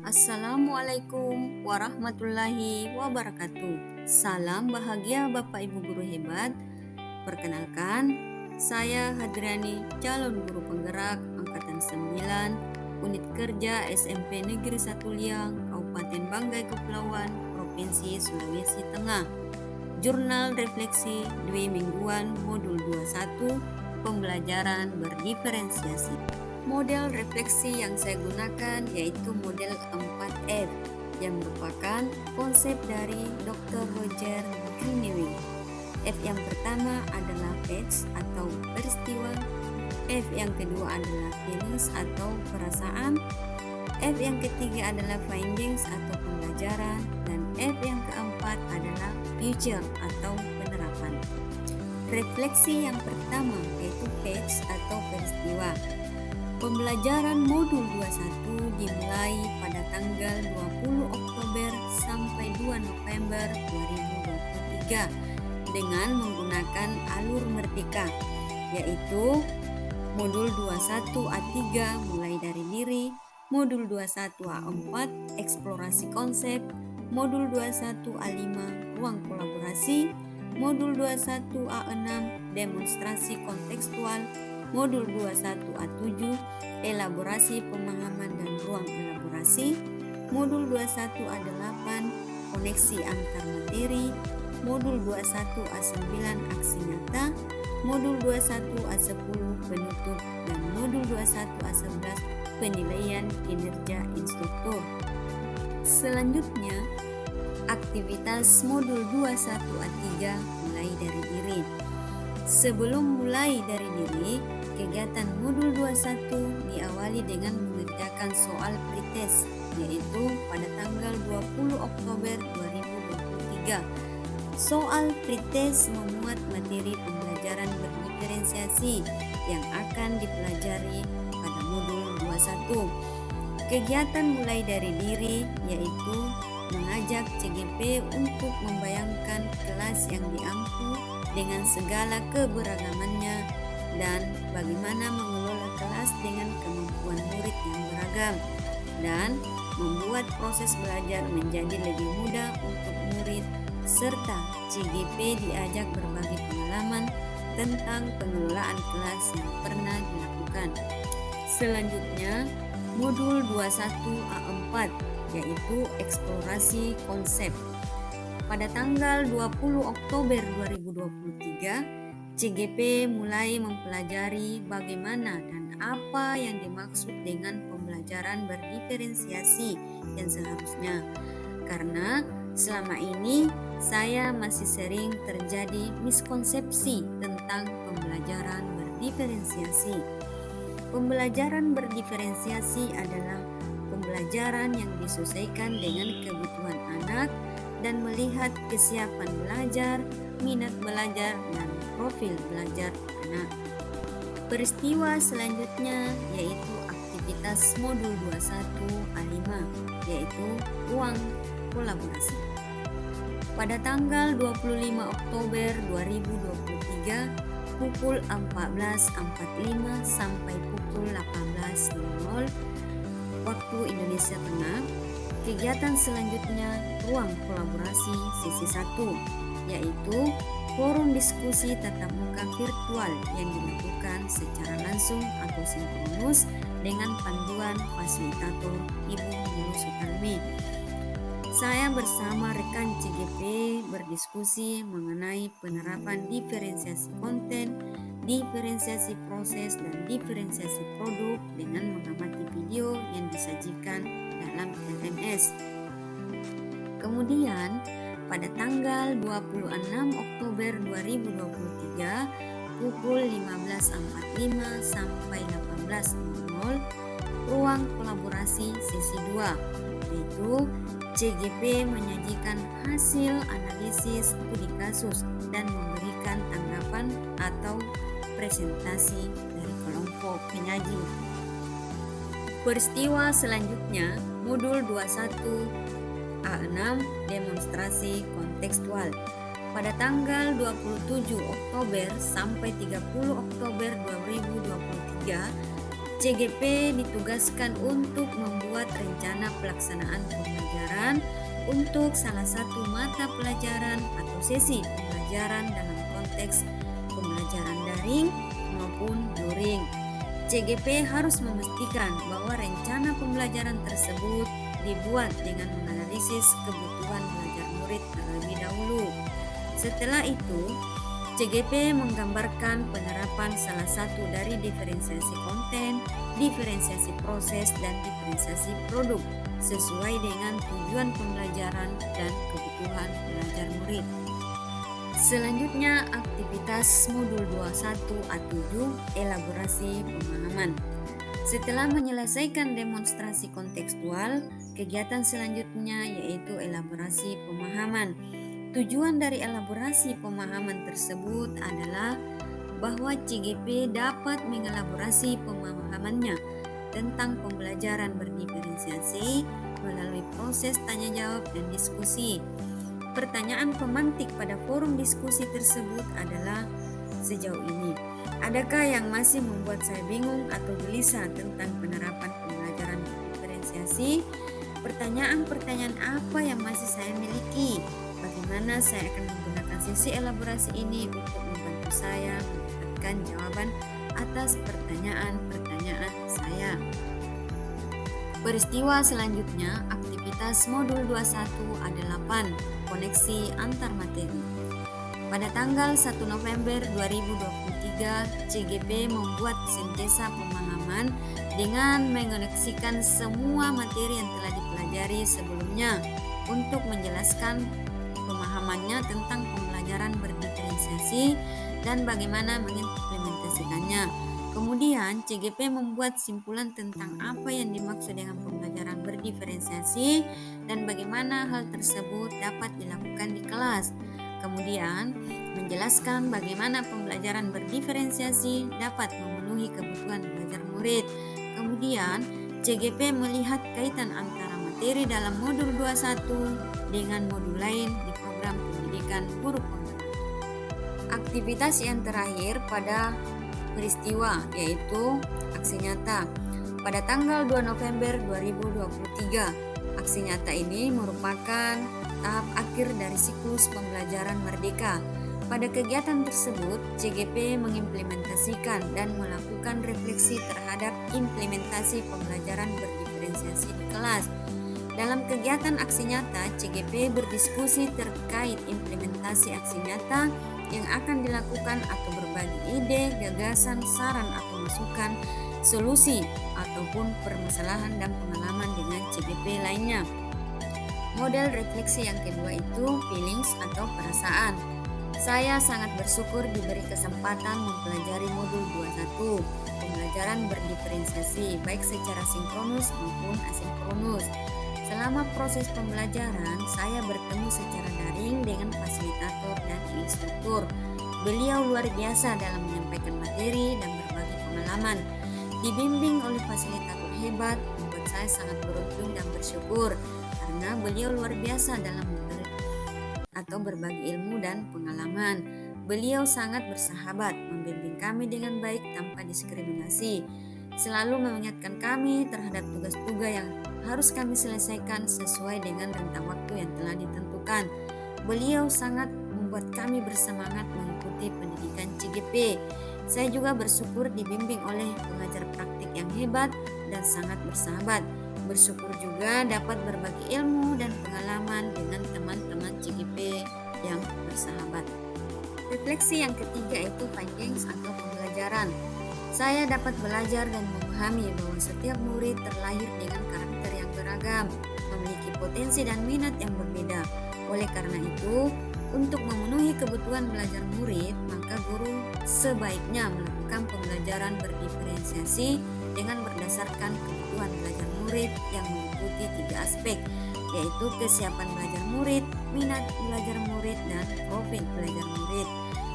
Assalamualaikum warahmatullahi wabarakatuh. Salam bahagia Bapak Ibu guru hebat. Perkenalkan, saya Hadriani, calon guru penggerak angkatan 9, unit kerja SMP Negeri 1 Liang, Kabupaten Banggai Kepulauan, Provinsi Sulawesi Tengah. Jurnal refleksi Dwi Mingguan modul 21, pembelajaran berdiferensiasi. Model refleksi yang saya gunakan yaitu model 4F yang merupakan konsep dari Dr. Roger Greenaway. F yang pertama adalah facts atau peristiwa, F yang kedua adalah feelings atau perasaan, F yang ketiga adalah findings atau pembelajaran, dan F yang keempat adalah future atau penerapan. Refleksi yang pertama yaitu facts atau peristiwa. Pembelajaran modul 21 dimulai pada tanggal 20 Oktober sampai 2 November 2023 dengan menggunakan alur merdeka, yaitu modul 21 A3 mulai dari diri, modul 21 A4 eksplorasi konsep, modul 21 A5 ruang kolaborasi, modul 21 A6 demonstrasi kontekstual, modul 21 A7 elaborasi pemahaman dan ruang elaborasi, modul 21 A8 koneksi antar materi, modul 21 A9 aksi nyata, modul 21 A10 penutup, dan modul 21 A11 penilaian kinerja instruktur. Selanjutnya, aktivitas modul 21 A3 mulai dari diri. Sebelum mulai dari diri, kegiatan modul 21 diawali dengan mengerjakan soal pretest, yaitu pada tanggal 20 Oktober 2023. Soal pretest memuat materi pembelajaran berdiferensiasi yang akan dipelajari pada modul 21. Kegiatan mulai dari diri yaitu mengajak CGP untuk membayangkan kelas yang diampu dengan segala keberagamannya dan bagaimana mengelola kelas dengan kemampuan murid yang beragam, dan membuat proses belajar menjadi lebih mudah untuk murid, serta CGP diajak berbagi pengalaman tentang pengelolaan kelas yang pernah dilakukan. Selanjutnya, modul 21 A4 yaitu eksplorasi konsep. Pada tanggal 20 Oktober 2023, CGP mulai mempelajari bagaimana dan apa yang dimaksud dengan pembelajaran berdiferensiasi yang seharusnya. Karena selama ini saya masih sering terjadi miskonsepsi tentang pembelajaran berdiferensiasi. Pembelajaran berdiferensiasi adalah pembelajaran yang disesuaikan dengan kebutuhan anak dan melihat kesiapan belajar, minat belajar, dan profil belajar anak. Peristiwa selanjutnya yaitu aktivitas modul 21 A5 yaitu ruang kolaborasi. Pada tanggal 25 Oktober 2023 pukul 14.45 sampai pukul 18.00 waktu Indonesia Tengah, kegiatan selanjutnya ruang kolaborasi sesi 1 yaitu forum diskusi tatap muka virtual yang dilakukan secara langsung atau sinkronus dengan panduan fasilitator Ibu Nilu Sutarmi. Saya bersama rekan CGP berdiskusi mengenai penerapan diferensiasi konten, diferensiasi proses, dan diferensiasi produk dengan mengamati video yang disajikan dalam LMS. Kemudian, pada tanggal 26 Oktober 2023 pukul 15.45 sampai 18.00 ruang kolaborasi sesi 2 yaitu CGP menyajikan hasil analisis studi kasus dan memberikan tanggapan atau presentasi dari kelompok penyaji. Peristiwa selanjutnya modul 21 A6 demonstrasi kontekstual. Pada tanggal 27 Oktober sampai 30 Oktober 2023, CGP ditugaskan untuk membuat rencana pelaksanaan pembelajaran untuk salah satu mata pelajaran atau sesi pembelajaran dalam konteks pembelajaran daring maupun luring. CGP harus memastikan bahwa rencana pembelajaran tersebut dibuat dengan menganalisis kebutuhan belajar murid terlebih dahulu. Setelah itu, CGP menggambarkan penerapan salah satu dari diferensiasi konten, diferensiasi proses, dan diferensiasi produk sesuai dengan tujuan pembelajaran dan kebutuhan belajar murid. Selanjutnya, aktivitas modul 21A7, elaborasi pemahaman. Setelah menyelesaikan demonstrasi kontekstual, kegiatan selanjutnya yaitu elaborasi pemahaman. Tujuan dari elaborasi pemahaman tersebut adalah bahwa CGP dapat mengelaborasi pemahamannya tentang pembelajaran berdiferensiasi melalui proses tanya jawab dan diskusi. Pertanyaan pemantik pada forum diskusi tersebut adalah, sejauh ini, adakah yang masih membuat saya bingung atau gelisah tentang penerapan pembelajaran berdiferensiasi? Pertanyaan-pertanyaan apa yang masih saya miliki? Bagaimana saya akan menggunakan sesi elaborasi ini untuk membantu saya mendapatkan jawaban atas pertanyaan-pertanyaan saya. Peristiwa selanjutnya, aktivitas modul 21A8, koneksi antar materi. Pada tanggal 1 November 2023, CGP membuat sintesa pemahaman dengan mengoneksikan semua materi yang telah dipelajari sebelumnya untuk menjelaskan pemahamannya tentang pembelajaran berdiferensiasi dan bagaimana mengimplementasikannya. Kemudian, CGP membuat simpulan tentang apa yang dimaksud dengan pembelajaran berdiferensiasi dan bagaimana hal tersebut dapat dilakukan di kelas. Kemudian, menjelaskan bagaimana pembelajaran berdiferensiasi dapat memenuhi kebutuhan belajar murid. Kemudian, CGP melihat kaitan antara materi dalam modul 21 dengan modul lain di program pendidikan guru penggerak. Aktivitas yang terakhir pada peristiwa yaitu aksi nyata. Pada tanggal 2 November 2023, aksi nyata ini merupakan tahap akhir dari siklus pembelajaran merdeka. Pada kegiatan tersebut, CGP mengimplementasikan dan melakukan refleksi terhadap implementasi pembelajaran berdiferensiasi di kelas. Dalam kegiatan aksi nyata, CGP berdiskusi terkait implementasi aksi nyata yang akan dilakukan atau berbagi ide, gagasan, saran atau masukan, solusi ataupun permasalahan dan pengalaman dengan CGP lainnya. Model refleksi yang kedua itu feelings atau perasaan. Saya sangat bersyukur diberi kesempatan mempelajari modul 21, pembelajaran berdiferensiasi baik secara sinkronus maupun asinkronus. Selama proses pembelajaran, saya bertemu secara daring dengan fasilitator dan instruktur. Beliau luar biasa dalam menyampaikan materi dan berbagi pengalaman. Dibimbing oleh fasilitator hebat, membuat saya sangat beruntung dan bersyukur karena beliau luar biasa dalam memberi atau berbagi ilmu dan pengalaman. Beliau sangat bersahabat, membimbing kami dengan baik tanpa diskriminasi. Selalu mengingatkan kami terhadap tugas-tugas yang harus kami selesaikan sesuai dengan rentang waktu yang telah ditentukan. Beliau sangat membuat kami bersemangat mengikuti pendidikan CGP. Saya juga bersyukur dibimbing oleh pengajar praktik yang hebat dan sangat bersahabat. Bersyukur juga dapat berbagi ilmu dan pengalaman dengan teman-teman CGP yang bersahabat. Refleksi yang ketiga itu findings atau pembelajaran. Saya dapat belajar dan memahami bahwa setiap murid terlahir dengan karakter yang beragam, memiliki potensi dan minat yang berbeda. Oleh karena itu, untuk memenuhi kebutuhan belajar murid, maka guru sebaiknya melakukan pembelajaran berdiferensiasi dengan berdasarkan kebutuhan belajar murid yang meliputi 3 aspek, yaitu kesiapan belajar murid, minat belajar murid, dan profil belajar murid.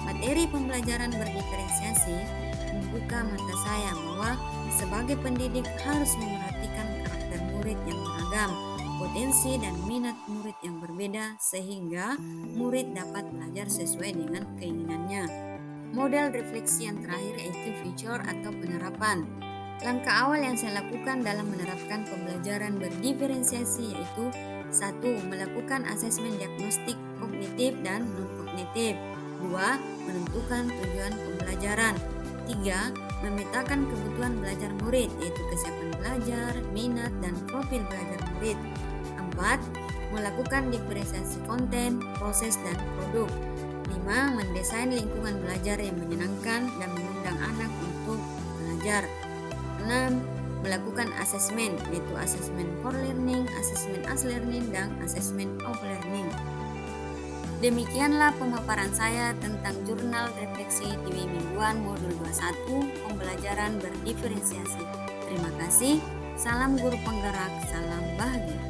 Materi pembelajaran berdiferensiasi membuka mata saya bahwa sebagai pendidik harus memerhatikan karakter murid yang beragam, potensi dan minat murid yang berbeda sehingga murid dapat belajar sesuai dengan keinginannya. Model refleksi yang terakhir yaitu feature atau penerapan. Langkah awal yang saya lakukan dalam menerapkan pembelajaran berdiferensiasi yaitu 1. Melakukan asesmen diagnostik kognitif dan non-kognitif. 2. Menentukan tujuan pembelajaran. 3. Memetakan kebutuhan belajar murid yaitu kesiapan belajar, minat, dan profil belajar murid. 4. Melakukan diferensiasi konten, proses, dan produk. 5. Mendesain lingkungan belajar yang menyenangkan dan mengundang anak untuk belajar. 6. Melakukan asesmen, yaitu asesmen for learning, asesmen as learning, dan asesmen of learning. Demikianlah pemaparan saya tentang jurnal refleksi TV mingguan modul 21 pembelajaran berdiferensiasi. Terima kasih. Salam guru penggerak, salam bahagia.